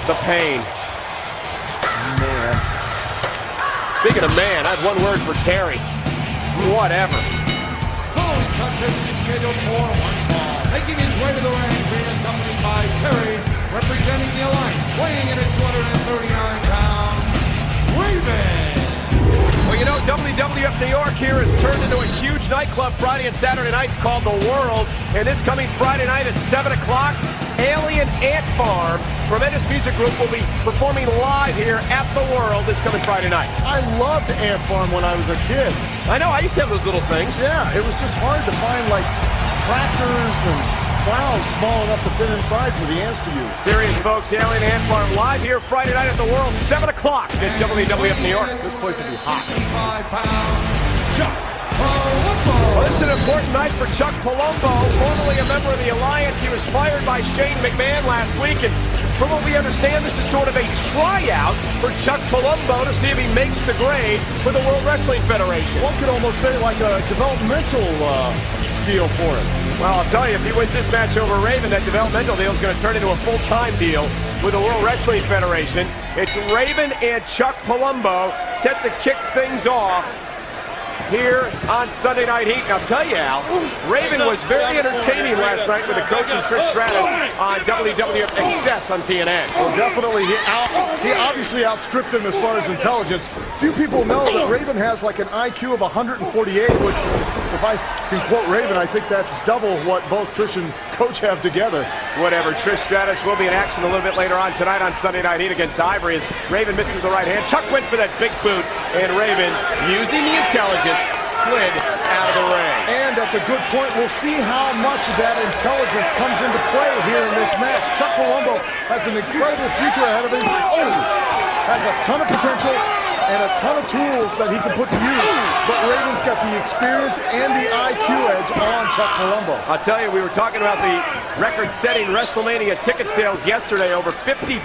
the pain. Man. Speaking of man, I have one word for Terry. Whatever. Following contest is scheduled for one fall. Making his way to the ring, being accompanied by Terry, representing the Alliance, weighing in at 239 pounds, Raven. Well, you know, WWF New York here has turned into a huge nightclub Friday and Saturday nights called The World. And this coming Friday night at 7 o'clock, Alien Ant Farm, tremendous music group, will be performing live here at The World this coming Friday night. I loved Ant Farm when I was a kid. I know, I used to have those little things. Yeah, it was just hard to find, like, tractors and clouds small enough to fit inside for the ants to use. Serious, folks, Alien Ant Farm live here Friday night at The World, 7 o'clock at WWF New York. This place will be hot. 65 pounds, Chuck Palumbo. Well, this is an important night for Chuck Palumbo, formerly a member of the Alliance. He was fired by Shane McMahon last week, and from what we understand, this is sort of a tryout for Chuck Palumbo to see if he makes the grade for the World Wrestling Federation. One could almost say like a developmental deal for him. Well, I'll tell you, if he wins this match over Raven, that developmental deal is going to turn into a full-time deal with the World Wrestling Federation. It's Raven and Chuck Palumbo set to kick things off here on Sunday Night Heat. And I'll tell you, Al, Raven was very entertaining last night with the coach and Trish Stratus on WWF Access on TNN. Well, definitely, he obviously outstripped him as far as intelligence. Few people know that Raven has like an IQ of 148, which, if I can quote Raven, I think that's double what both Trish and Coach have together. Whatever, Trish Stratus will be in action a little bit later on tonight on Sunday Night Heat against Ivory as Raven misses the right hand. Chuck went for that big boot, and Raven, using the intelligence, slid out of the ring. And that's a good point. We'll see how much of that intelligence comes into play here in this match. Chuck Palumbo has an incredible future ahead of him. Has a ton of potential and a ton of tools that he can put to use. But Raven's got the experience and the IQ edge on Chuck Palumbo. I'll tell you, we were talking about the record-setting WrestleMania ticket sales yesterday. Over 50,000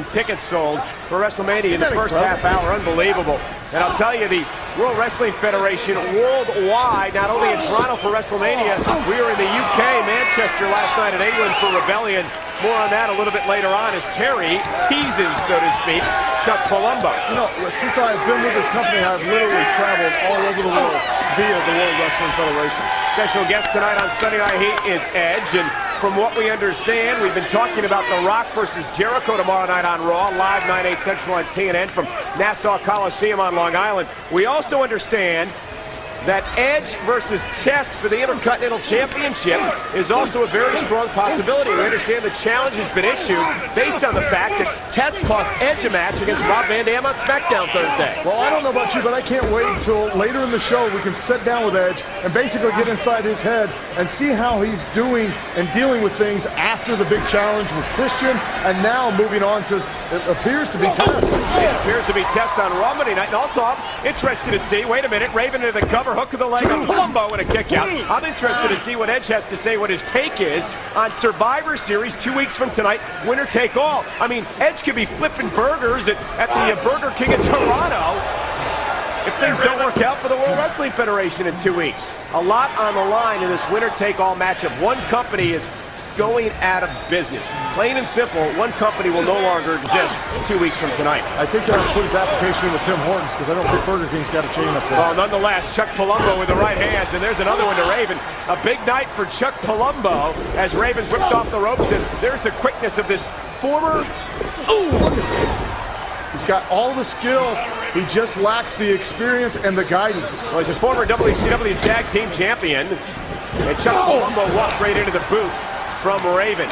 tickets sold for WrestleMania in the first half hour. Unbelievable. And I'll tell you, the World Wrestling Federation worldwide, not only in Toronto for WrestleMania, we were in the UK, Manchester last night in England for Rebellion. More on that a little bit later on as Terry teases, so to speak, Chuck Palumbo. You know, since I've been with this company, I've literally traveled all over the world via the World Wrestling Federation. Special guest tonight on Sunday Night Heat is Edge, and from what we understand, we've been talking about The Rock versus Jericho tomorrow night on Raw, live 9/8 Central on TNN from Nassau Coliseum on Long Island. We also understand that Edge versus Test for the Intercontinental Championship is also a very strong possibility. We understand the challenge has been issued based on the fact that Test cost Edge a match against Rob Van Dam on SmackDown Thursday. Well, I don't know about you, but I can't wait until later in the show we can sit down with Edge and basically get inside his head and see how he's doing and dealing with things after the big challenge with Christian, and now moving on to, it appears to be Test. It appears to be Test on Raw Monday night. And also, I'm interested to see, wait a minute, Raven into the cover, hook of the leg on Palumbo and a kick out. I'm interested to see what Edge has to say, what his take is on Survivor Series 2 weeks from tonight, winner take all. I mean, Edge could be flipping burgers at the Burger King in Toronto if things don't work out for the World Wrestling Federation in 2 weeks. A lot on the line in this winner take all matchup. One company is going out of business. Plain and simple, one company will no longer exist 2 weeks from tonight. I think they'll put his application in with Tim Hortons because I don't think Burger King's got a chain up there. Well, nonetheless, Chuck Palumbo with the right hands, and there's another one to Raven. A big night for Chuck Palumbo as Raven's whipped off the ropes, and there's the quickness of this former... He's got all the skill, he just lacks the experience and the guidance. Well, he's a former WCW Tag Team Champion, and Chuck Palumbo walked right into the boot from Raven.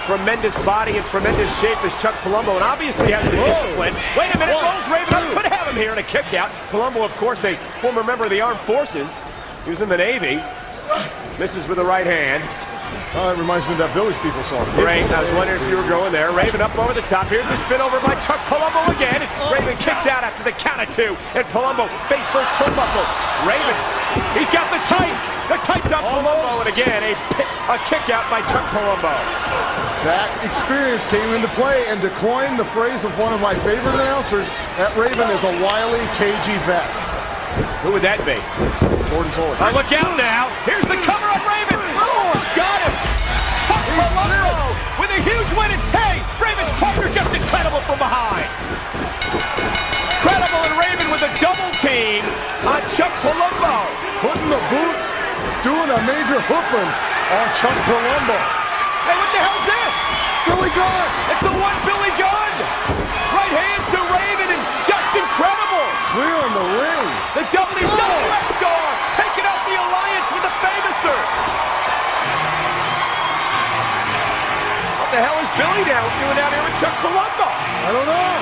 Tremendous body and tremendous shape is Chuck Palumbo, and obviously has the discipline. Wait a minute, rolls Raven up, could have him here in a kick out. Palumbo, of course, a former member of the Armed Forces. He was in the Navy. Misses with the right hand. It reminds me of that Village People song. Great, I was wondering if you were going there. Raven up over the top. Here's a spin over by Chuck Palumbo again. Raven kicks out after the count of two, and Palumbo face first turnbuckle. Raven, he's got the tights. The tights on Palumbo, and again, a kick out by Chuck Palumbo. That experience came into play, and to coin the phrase of one of my favorite announcers, that Raven is a wily, cagey vet. Who would that be? Gordon Solie. Oh, look out now. Here's the cover of Raven. Oh, it's got him. Chuck Palumbo with a huge win. And hey, Raven's partner just incredible. the boots, doing a major hoofing on Chuck Palumbo. Hey, what the hell's this? Billy Gunn. It's the one Billy Gunn. Right hands to Raven and just incredible. Clearing the ring. The WWF star taking out the Alliance with a famouser. What the hell is Billy doing down here with Chuck Palumbo? I don't know.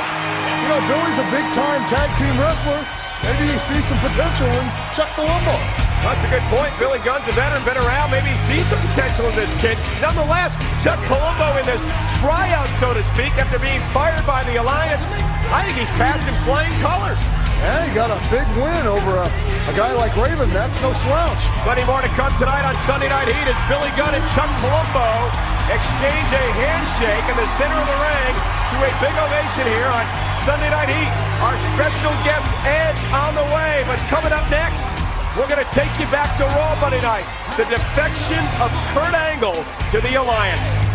You know, Billy's a big-time tag team wrestler. Maybe he sees some potential in Chuck Palumbo. That's a good point. Billy Gunn's a veteran, been around. Maybe he sees some potential in this kid. Nonetheless, Chuck Palumbo in this tryout, so to speak, after being fired by the Alliance. I think he's passed in flying colors. Yeah, he got a big win over a guy like Raven. That's no slouch. Plenty more to come tonight on Sunday Night Heat as Billy Gunn and Chuck Palumbo exchange a handshake in the center of the ring to a big ovation here on Sunday Night Heat. Our special guest, Edge, on the way. But coming up next, we're going to take you back to Raw Monday night. The defection of Kurt Angle to the Alliance.